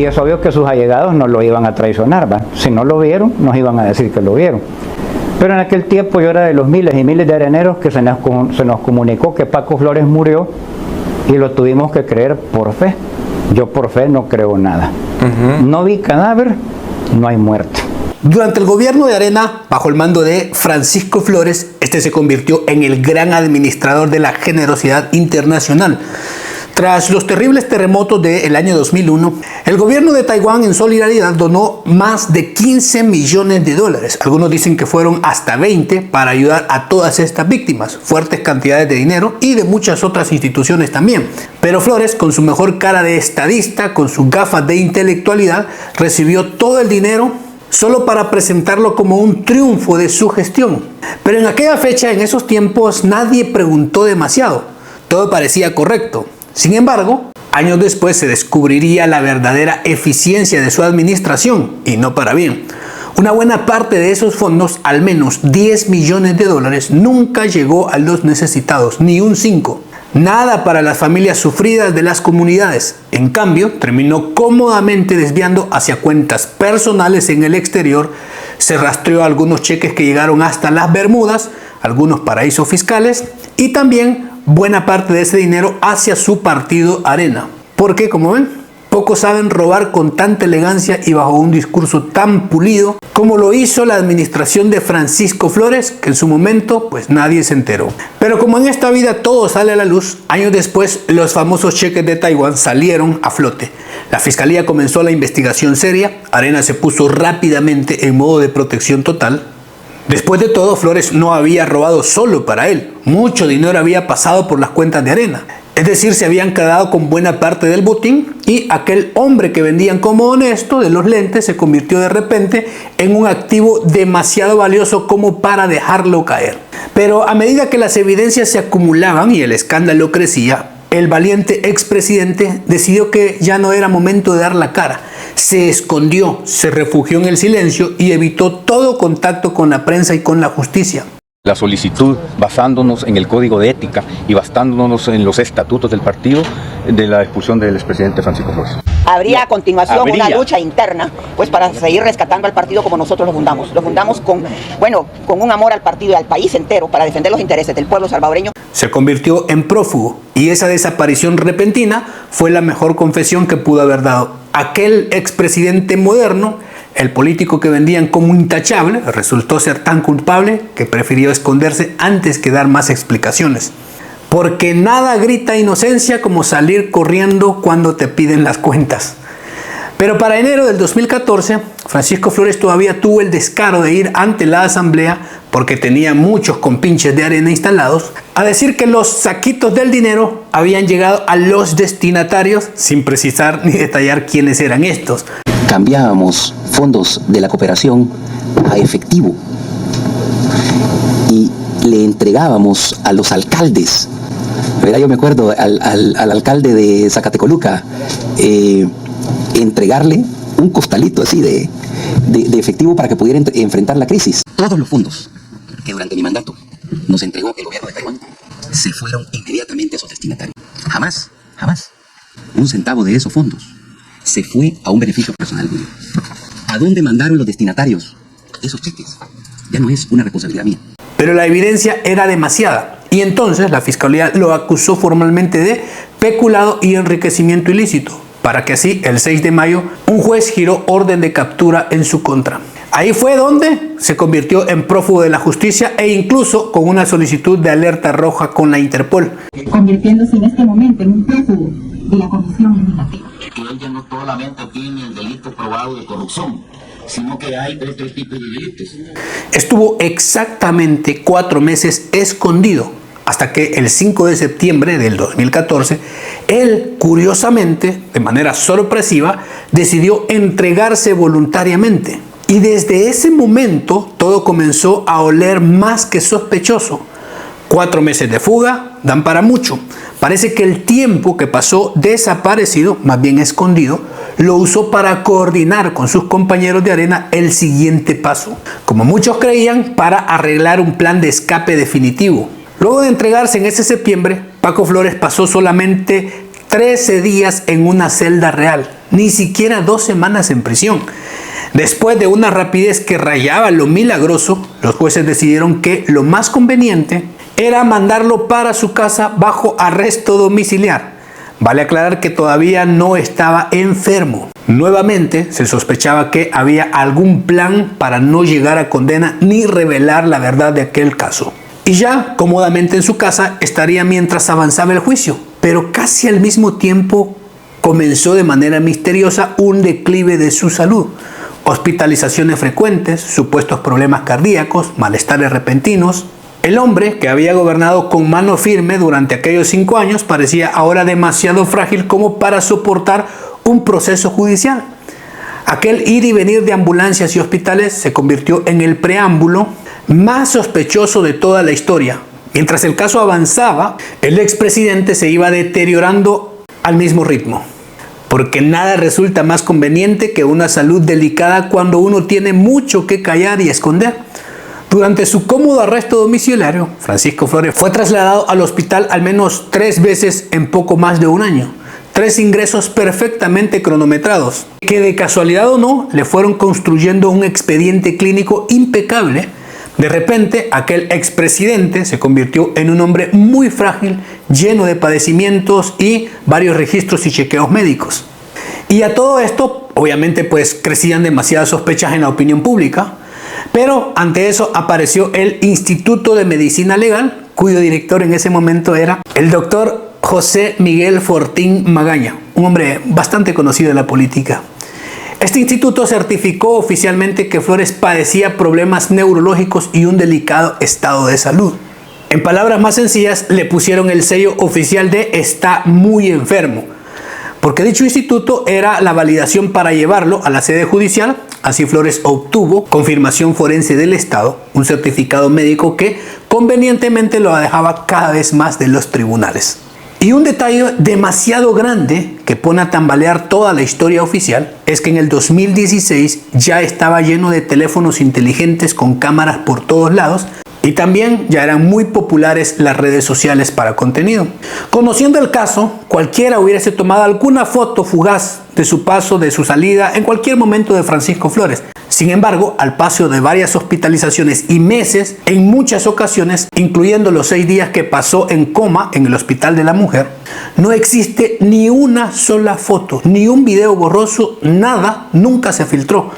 Y es obvio que sus allegados no lo iban a traicionar, ¿va? Si no lo vieron, nos iban a decir que lo vieron. Pero en aquel tiempo yo era de los miles y miles de areneros que se nos comunicó que Paco Flores murió y lo tuvimos que creer por fe. Yo por fe no creo nada. No vi cadáver, no hay muerte. Durante el gobierno de Arena, bajo el mando de Francisco Flores, este se convirtió en el gran administrador de la generosidad internacional. Tras los terribles terremotos del año 2001, el gobierno de Taiwán en solidaridad donó más de 15 millones de dólares. Algunos dicen que fueron hasta 20 para ayudar a todas estas víctimas. Fuertes cantidades de dinero y de muchas otras instituciones también. Pero Flores, con su mejor cara de estadista, con sus gafas de intelectualidad, recibió todo el dinero solo para presentarlo como un triunfo de su gestión. Pero en aquella fecha, en esos tiempos, nadie preguntó demasiado. Todo parecía correcto. Sin embargo, años después se descubriría la verdadera eficiencia de su administración, y no para bien. Una buena parte de esos fondos, al menos 10 millones de dólares, nunca llegó a los necesitados, ni un 5. Nada para las familias sufridas de las comunidades. En cambio, terminó cómodamente desviando hacia cuentas personales en el exterior. Se rastreó algunos cheques que llegaron hasta las Bermudas, algunos paraísos fiscales, y también buena parte de ese dinero hacia su partido Arena. Porque, como ven, pocos saben robar con tanta elegancia y bajo un discurso tan pulido como lo hizo la administración de Francisco Flores, que en su momento pues nadie se enteró. Pero como en esta vida todo sale a la luz, años después los famosos cheques de Taiwán salieron a flote. La fiscalía comenzó la investigación seria, Arena se puso rápidamente en modo de protección total. Después de todo, Flores no había robado solo para él. Mucho dinero había pasado por las cuentas de Arena. Es decir, se habían quedado con buena parte del botín y aquel hombre que vendían como honesto de los lentes se convirtió de repente en un activo demasiado valioso como para dejarlo caer. Pero a medida que las evidencias se acumulaban y el escándalo crecía, el valiente expresidente decidió que ya no era momento de dar la cara. Se escondió, se refugió en el silencio y evitó todo contacto con la prensa y con la justicia. La solicitud, basándonos en el código de ética y basándonos en los estatutos del partido, de la expulsión del expresidente Francisco Flores. Habría a continuación una lucha interna, pues para seguir rescatando al partido como nosotros lo fundamos. Lo fundamos con un amor al partido y al país entero para defender los intereses del pueblo salvadoreño. Se convirtió en prófugo y esa desaparición repentina fue la mejor confesión que pudo haber dado. Aquel expresidente moderno, el político que vendían como intachable, resultó ser tan culpable que prefirió esconderse antes que dar más explicaciones. Porque nada grita inocencia como salir corriendo cuando te piden las cuentas. Pero para enero del 2014, Francisco Flores todavía tuvo el descaro de ir ante la asamblea, porque tenía muchos compinches de Arena instalados, a decir que los saquitos del dinero habían llegado a los destinatarios, sin precisar ni detallar quiénes eran estos. Cambiábamos fondos de la cooperación a efectivo y le entregábamos a los alcaldes. ¿Verdad? Yo me acuerdo al alcalde de Zacatecoluca entregarle un costalito así de efectivo para que pudiera enfrentar la crisis. Todos los fondos que durante mi mandato nos entregó el gobierno de Taiwán se fueron inmediatamente a sus destinatarios. Jamás un centavo de esos fondos se fue a un beneficio personal mío. ¿A dónde mandaron los destinatarios esos cheques? Ya no es una responsabilidad mía. Pero la evidencia era demasiada y entonces la fiscalía lo acusó formalmente de peculado y enriquecimiento ilícito, para que así el 6 de mayo un juez giró orden de captura en su contra. Ahí fue donde se convirtió en prófugo de la justicia e incluso con una solicitud de alerta roja con la Interpol. Convirtiéndose en este momento en un prófugo de la Comisión Legislativa. Que ella no solamente tiene el delito probado de corrupción, sino que hay otros tipos de delitos. Estuvo exactamente 4 meses escondido, hasta que el 5 de septiembre del 2014, él, curiosamente, de manera sorpresiva, decidió entregarse voluntariamente. Y desde ese momento, todo comenzó a oler más que sospechoso. 4 meses de fuga dan para mucho. Parece que el tiempo que pasó desaparecido, más bien escondido, lo usó para coordinar con sus compañeros de Arena el siguiente paso. Como muchos creían, para arreglar un plan de escape definitivo. Luego de entregarse en ese septiembre, Paco Flores pasó solamente 13 días en una celda real, ni siquiera 2 semanas en prisión. Después de una rapidez que rayaba lo milagroso, los jueces decidieron que lo más conveniente era mandarlo para su casa bajo arresto domiciliar. Vale aclarar que todavía no estaba enfermo. Nuevamente se sospechaba que había algún plan para no llegar a condena ni revelar la verdad de aquel caso. Y ya cómodamente en su casa estaría mientras avanzaba el juicio. Pero casi al mismo tiempo comenzó de manera misteriosa un declive de su salud. Hospitalizaciones frecuentes, supuestos problemas cardíacos, malestares repentinos. El hombre, que había gobernado con mano firme durante aquellos 5 años, parecía ahora demasiado frágil como para soportar un proceso judicial. Aquel ir y venir de ambulancias y hospitales se convirtió en el preámbulo más sospechoso de toda la historia. Mientras el caso avanzaba, el expresidente se iba deteriorando al mismo ritmo. Porque nada resulta más conveniente que una salud delicada cuando uno tiene mucho que callar y esconder. Durante su cómodo arresto domiciliario, Francisco Flores fue trasladado al hospital al menos 3 veces en poco más de un año. 3 ingresos perfectamente cronometrados, que de casualidad o no, le fueron construyendo un expediente clínico impecable. De repente, aquel expresidente se convirtió en un hombre muy frágil, lleno de padecimientos y varios registros y chequeos médicos. Y a todo esto, obviamente, pues crecían demasiadas sospechas en la opinión pública. Pero ante eso apareció el Instituto de Medicina Legal, cuyo director en ese momento era el doctor José Miguel Fortín Magaña, un hombre bastante conocido en la política. Este instituto certificó oficialmente que Flores padecía problemas neurológicos y un delicado estado de salud. En palabras más sencillas, le pusieron el sello oficial de "está muy enfermo", porque dicho instituto era la validación para llevarlo a la sede judicial. Así Flores obtuvo confirmación forense del Estado, un certificado médico que convenientemente lo alejaba cada vez más de los tribunales. Y un detalle demasiado grande que pone a tambalear toda la historia oficial es que en el 2016 ya estaba lleno de teléfonos inteligentes con cámaras por todos lados. Y también ya eran muy populares las redes sociales para contenido. Conociendo el caso, cualquiera hubiese tomado alguna foto fugaz de su paso, de su salida, en cualquier momento de Francisco Flores. Sin embargo, al paso de varias hospitalizaciones y meses, en muchas ocasiones, incluyendo los 6 días que pasó en coma en el Hospital de la Mujer, no existe ni una sola foto, ni un video borroso, nada, nunca se filtró.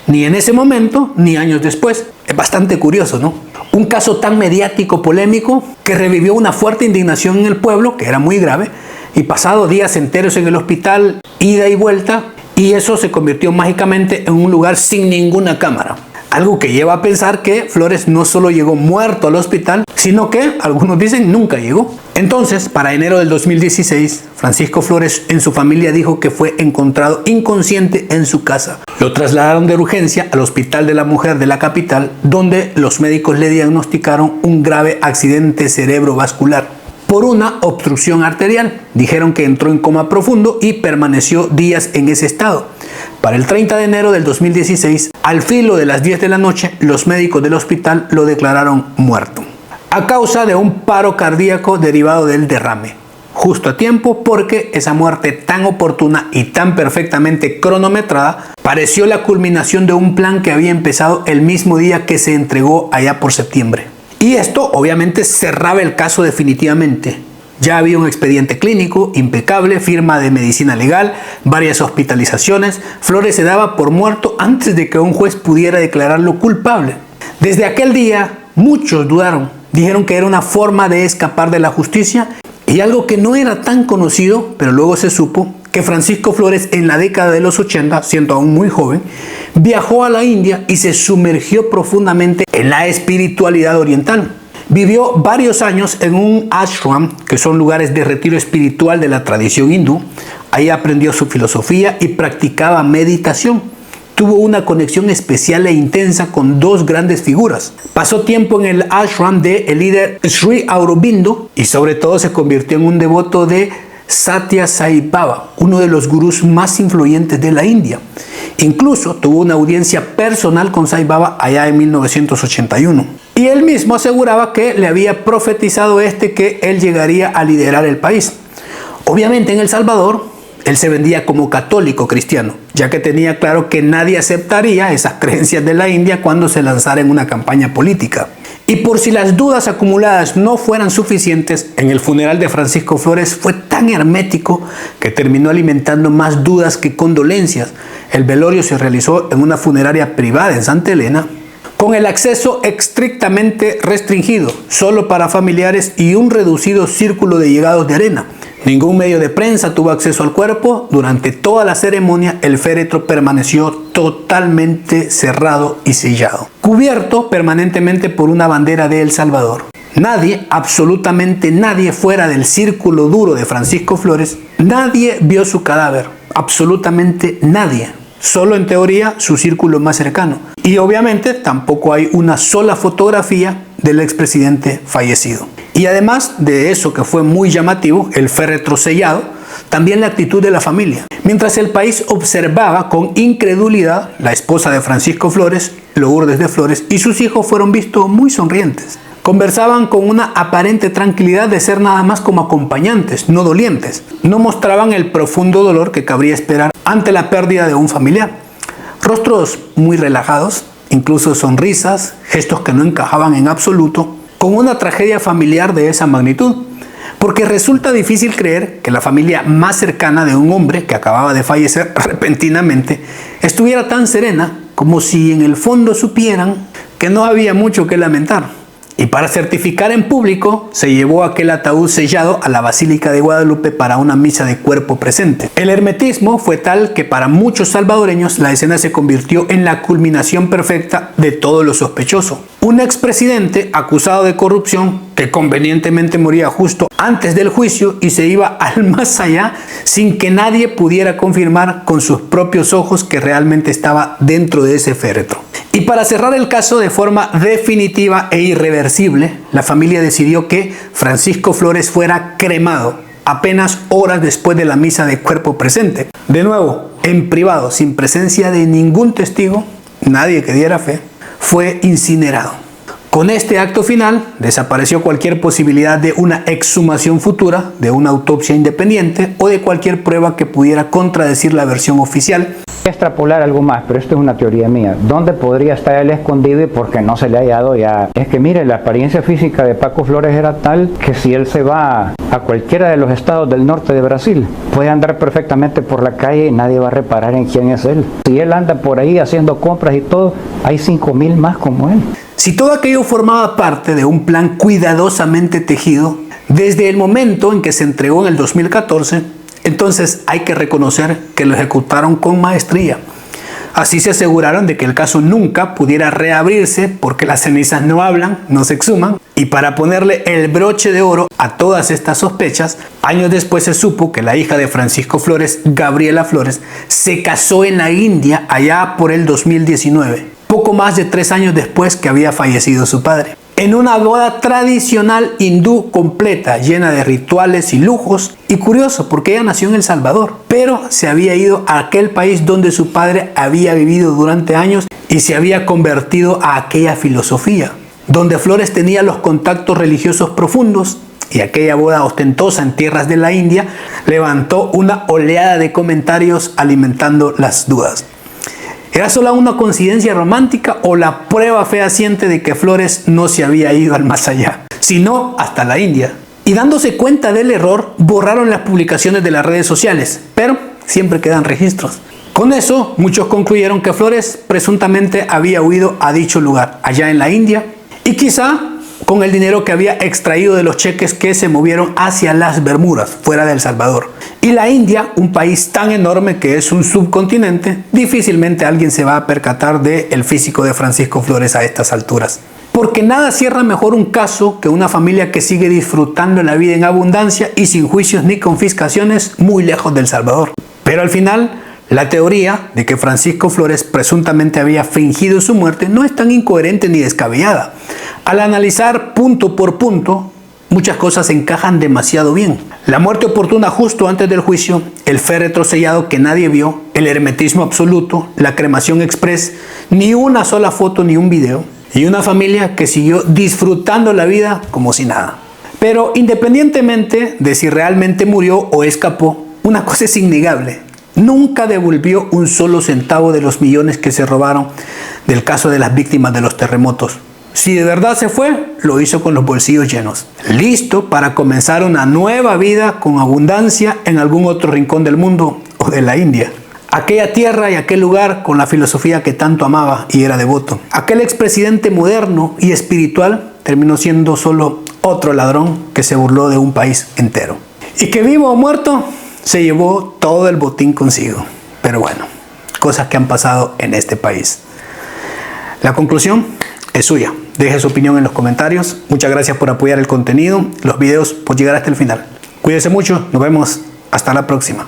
Ni en ese momento, ni años después. Es bastante curioso, ¿no? Un caso tan mediático, polémico, que revivió una fuerte indignación en el pueblo, que era muy grave, y pasado días enteros en el hospital, ida y vuelta, y eso se convirtió mágicamente en un lugar sin ninguna cámara. Algo que lleva a pensar que Flores no solo llegó muerto al hospital, sino que, algunos dicen, nunca llegó. Entonces, para enero del 2016, Francisco Flores en su familia dijo que fue encontrado inconsciente en su casa. Lo trasladaron de urgencia al Hospital de la Mujer de la capital, donde los médicos le diagnosticaron un grave accidente cerebrovascular por una obstrucción arterial. Dijeron que entró en coma profundo y permaneció días en ese estado. Para el 30 de enero del 2016, al filo de las 10 de la noche, los médicos del hospital lo declararon muerto, a causa de un paro cardíaco derivado del derrame. Justo a tiempo, porque esa muerte tan oportuna y tan perfectamente cronometrada pareció la culminación de un plan que había empezado el mismo día que se entregó allá por septiembre. Y esto obviamente cerraba el caso definitivamente. Ya había un expediente clínico impecable, firma de medicina legal, varias hospitalizaciones. Flores se daba por muerto antes de que un juez pudiera declararlo culpable. Desde aquel día, muchos dudaron. Dijeron que era una forma de escapar de la justicia, y algo que no era tan conocido, pero luego se supo, que Francisco Flores en la década de los 80, siendo aún muy joven, viajó a la India y se sumergió profundamente en la espiritualidad oriental. Vivió varios años en un ashram, que son lugares de retiro espiritual de la tradición hindú. Ahí aprendió su filosofía y practicaba meditación. Tuvo una conexión especial e intensa con 2 grandes figuras. Pasó tiempo en el ashram del líder Sri Aurobindo y sobre todo se convirtió en un devoto de Satya Sai Baba, uno de los gurús más influyentes de la India. Incluso tuvo una audiencia personal con Sai Baba allá en 1981. Y él mismo aseguraba que le había profetizado que él llegaría a liderar el país. Obviamente en El Salvador, él se vendía como católico cristiano, ya que tenía claro que nadie aceptaría esas creencias de la India cuando se lanzara en una campaña política. Y por si las dudas acumuladas no fueran suficientes, en el funeral de Francisco Flores fue tan hermético que terminó alimentando más dudas que condolencias. El velorio se realizó en una funeraria privada en Santa Elena, con el acceso estrictamente restringido, solo para familiares y un reducido círculo de llegados de arena. Ningún medio de prensa tuvo acceso al cuerpo. Durante toda la ceremonia, el féretro permaneció totalmente cerrado y sellado, cubierto permanentemente por una bandera de El Salvador. Nadie, absolutamente nadie fuera del círculo duro de Francisco Flores, nadie vio su cadáver, absolutamente nadie. Solo en teoría su círculo más cercano. Y obviamente tampoco hay una sola fotografía del expresidente fallecido. Y además de eso que fue muy llamativo, el féretro sellado, también la actitud de la familia. Mientras el país observaba con incredulidad, la esposa de Francisco Flores, Lourdes de Flores, y sus hijos fueron vistos muy sonrientes. Conversaban con una aparente tranquilidad de ser nada más como acompañantes, no dolientes. No mostraban el profundo dolor que cabría esperar ante la pérdida de un familiar. Rostros muy relajados, incluso sonrisas, gestos que no encajaban en absoluto con una tragedia familiar de esa magnitud. Porque resulta difícil creer que la familia más cercana de un hombre que acababa de fallecer repentinamente estuviera tan serena, como si en el fondo supieran que no había mucho que lamentar. Y para certificar en público, se llevó aquel ataúd sellado a la Basílica de Guadalupe para una misa de cuerpo presente. El hermetismo fue tal que para muchos salvadoreños la escena se convirtió en la culminación perfecta de todo lo sospechoso. Un expresidente acusado de corrupción que convenientemente moría justo antes del juicio y se iba al más allá sin que nadie pudiera confirmar con sus propios ojos que realmente estaba dentro de ese féretro. Y para cerrar el caso de forma definitiva e irreversible, la familia decidió que Francisco Flores fuera cremado apenas horas después de la misa de cuerpo presente. De nuevo, en privado, sin presencia de ningún testigo, nadie que diera fe, fue incinerado. Con este acto final, desapareció cualquier posibilidad de una exhumación futura, de una autopsia independiente o de cualquier prueba que pudiera contradecir la versión oficial. Extrapolar algo más, pero esto es una teoría mía. ¿Dónde podría estar él escondido y por qué no se le ha hallado ya? Es que mire, la apariencia física de Paco Flores era tal que si él se va a cualquiera de los estados del norte de Brasil, puede andar perfectamente por la calle y nadie va a reparar en quién es él. Si él anda por ahí haciendo compras y todo, hay 5,000 más como él. Si todo aquello formaba parte de un plan cuidadosamente tejido, desde el momento en que se entregó en el 2014, entonces hay que reconocer que lo ejecutaron con maestría. Así se aseguraron de que el caso nunca pudiera reabrirse porque las cenizas no hablan, no se exhuman. Y para ponerle el broche de oro a todas estas sospechas, años después se supo que la hija de Francisco Flores, Gabriela Flores, se casó en la India allá por el 2019, poco más de 3 años después que había fallecido su padre. En una boda tradicional hindú completa, llena de rituales y lujos. Y curioso, porque ella nació en El Salvador, pero se había ido a aquel país donde su padre había vivido durante años y se había convertido a aquella filosofía, donde Flores tenía los contactos religiosos profundos. Y aquella boda ostentosa en tierras de la India levantó una oleada de comentarios alimentando las dudas. ¿Era solo una coincidencia romántica o la prueba fehaciente de que Flores no se había ido al más allá, sino hasta la India? Y dándose cuenta del error, borraron las publicaciones de las redes sociales, pero siempre quedan registros. Con eso, muchos concluyeron que Flores presuntamente había huido a dicho lugar, allá en la India, y quizá con el dinero que había extraído de los cheques que se movieron hacia las Bermudas, fuera de El Salvador. Y la India, un país tan enorme que es un subcontinente, difícilmente alguien se va a percatar del físico de Francisco Flores a estas alturas. Porque nada cierra mejor un caso que una familia que sigue disfrutando la vida en abundancia y sin juicios ni confiscaciones muy lejos de El Salvador. Pero al final, la teoría de que Francisco Flores presuntamente había fingido su muerte no es tan incoherente ni descabellada. Al analizar punto por punto, muchas cosas encajan demasiado bien. La muerte oportuna justo antes del juicio, el féretro sellado que nadie vio, el hermetismo absoluto, la cremación express, ni una sola foto ni un video, y una familia que siguió disfrutando la vida como si nada. Pero independientemente de si realmente murió o escapó, una cosa es innegable: nunca devolvió un solo centavo de los millones que se robaron del caso de las víctimas de los terremotos. Si de verdad se fue, lo hizo con los bolsillos llenos, listo para comenzar una nueva vida con abundancia en algún otro rincón del mundo o de la India. Aquella tierra y aquel lugar con la filosofía que tanto amaba y era devoto. Aquel expresidente moderno y espiritual terminó siendo solo otro ladrón que se burló de un país entero. Y que vivo o muerto, se llevó todo el botín consigo. Pero bueno, cosas que han pasado en este país. La conclusión es suya. Deje su opinión en los comentarios. Muchas gracias por apoyar el contenido, los videos, por llegar hasta el final. Cuídese mucho. Nos vemos. Hasta la próxima.